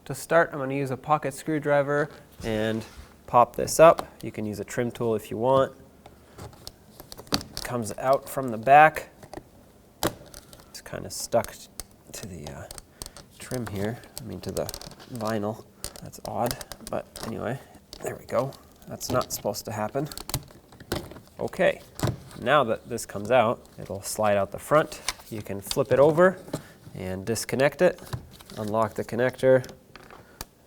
To start, I'm going to use a pocket screwdriver and pop this up. You can use a trim tool if you want. It comes out from the back. It's kind of stuck to the trim here, to the vinyl. That's odd, but anyway, there we go. That's not supposed to happen. Okay, now that this comes out, it'll slide out the front. You can flip it over and disconnect it, unlock the connector,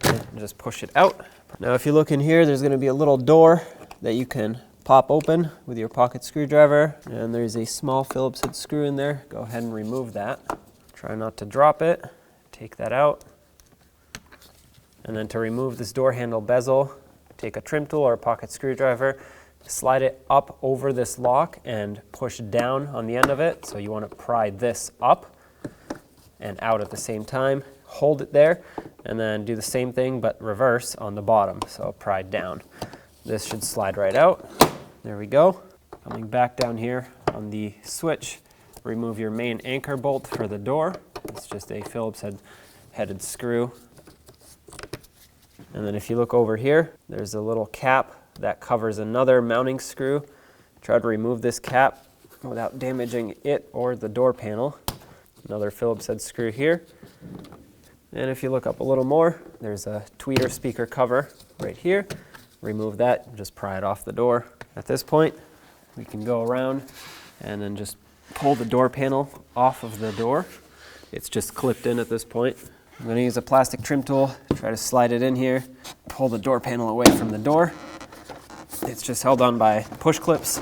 and just push it out. Now if you look in here, there's going to be a little door that you can pop open with your pocket screwdriver, and there's a small Phillips head screw in there. Go ahead and remove that. Try not to drop it. Take that out. And then to remove this door handle bezel, take a trim tool or a pocket screwdriver, slide it up over this lock and push down on the end of it. So you want to pry this up and out at the same time. Hold it there and then do the same thing but reverse on the bottom. So pry down. This should slide right out. There we go. Coming back down here on the switch, remove your main anchor bolt for the door. It's just a Phillips headed screw. And then if you look over here, there's a little cap that covers another mounting screw. Try to remove this cap without damaging it or the door panel. Another Phillips head screw here. And if you look up a little more, there's a tweeter speaker cover right here. Remove that and just pry it off the door. At this point, we can go around and then just pull the door panel off of the door. It's just clipped in at this point. I'm going to use a plastic trim tool, try to slide it in here, pull the door panel away from the door. It's just held on by push clips,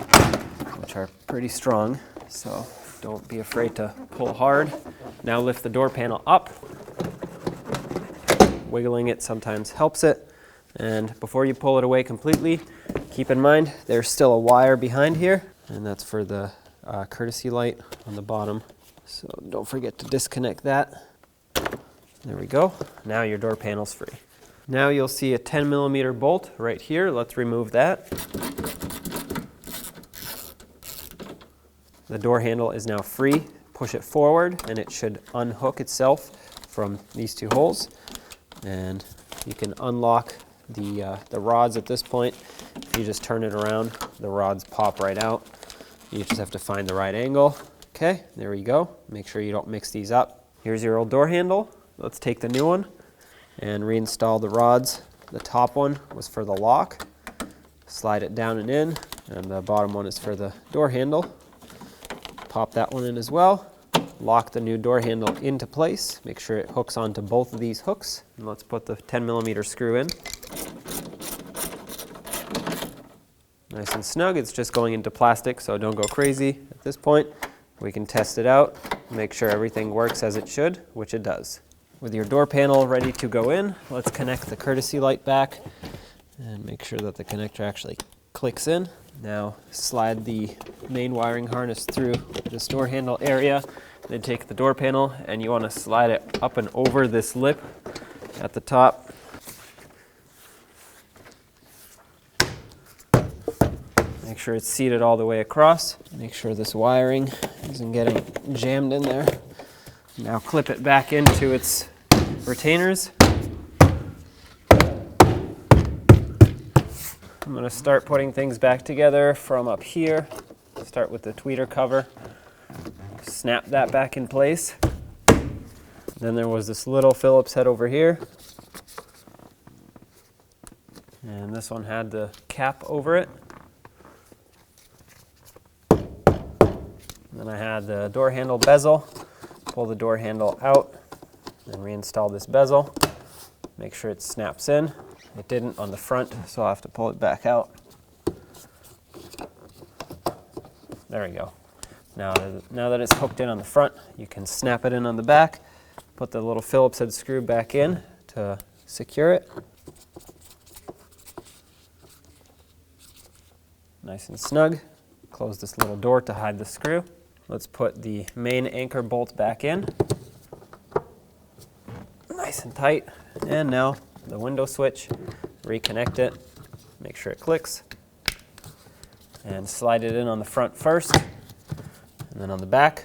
which are pretty strong, so don't be afraid to pull hard. Now lift the door panel up. Wiggling it sometimes helps it. And before you pull it away completely, keep in mind there's still a wire behind here, and that's for the courtesy light on the bottom. So don't forget to disconnect that. There we go. Now your door panel's free. Now you'll see a 10mm bolt right here. Let's remove that. The door handle is now free. Push it forward and it should unhook itself from these two holes. And you can unlock the rods at this point. If you just turn it around, the rods pop right out. You just have to find the right angle. Okay, there we go. Make sure you don't mix these up. Here's your old door handle. Let's take the new one and reinstall the rods. The top one was for the lock. Slide it down and in, and the bottom one is for the door handle. Pop that one in as well. Lock the new door handle into place. Make sure it hooks onto both of these hooks. And let's put the 10mm screw in. Nice and snug. It's just going into plastic, so don't go crazy at this point. We can test it out, make sure everything works as it should, which it does. With your door panel ready to go in, let's connect the courtesy light back and make sure that the connector actually clicks in. Now slide the main wiring harness through this door handle area, then take the door panel and you want to slide it up and over this lip at the top. Make sure it's seated all the way across. Make sure this wiring isn't getting jammed in there. Now clip it back into its retainers. I'm going to start putting things back together from up here. Start with the tweeter cover. Snap that back in place. Then there was this little Phillips head over here. And this one had the cap over it. Then I had the door handle bezel. Pull the door handle out and reinstall this bezel. Make sure it snaps in. It didn't on the front, so I'll have to pull it back out. There we go. Now that it's hooked in on the front, you can snap it in on the back. Put the little Phillips head screw back in to secure it. Nice and snug. Close this little door to hide the screw. Let's put the main anchor bolt back in. Nice and tight. And now the window switch, reconnect it, make sure it clicks, and slide it in on the front first, and then on the back.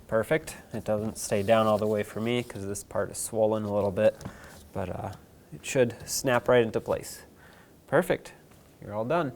Perfect. It doesn't stay down all the way for me because this part is swollen a little bit. but it should snap right into place. Perfect. You're all done.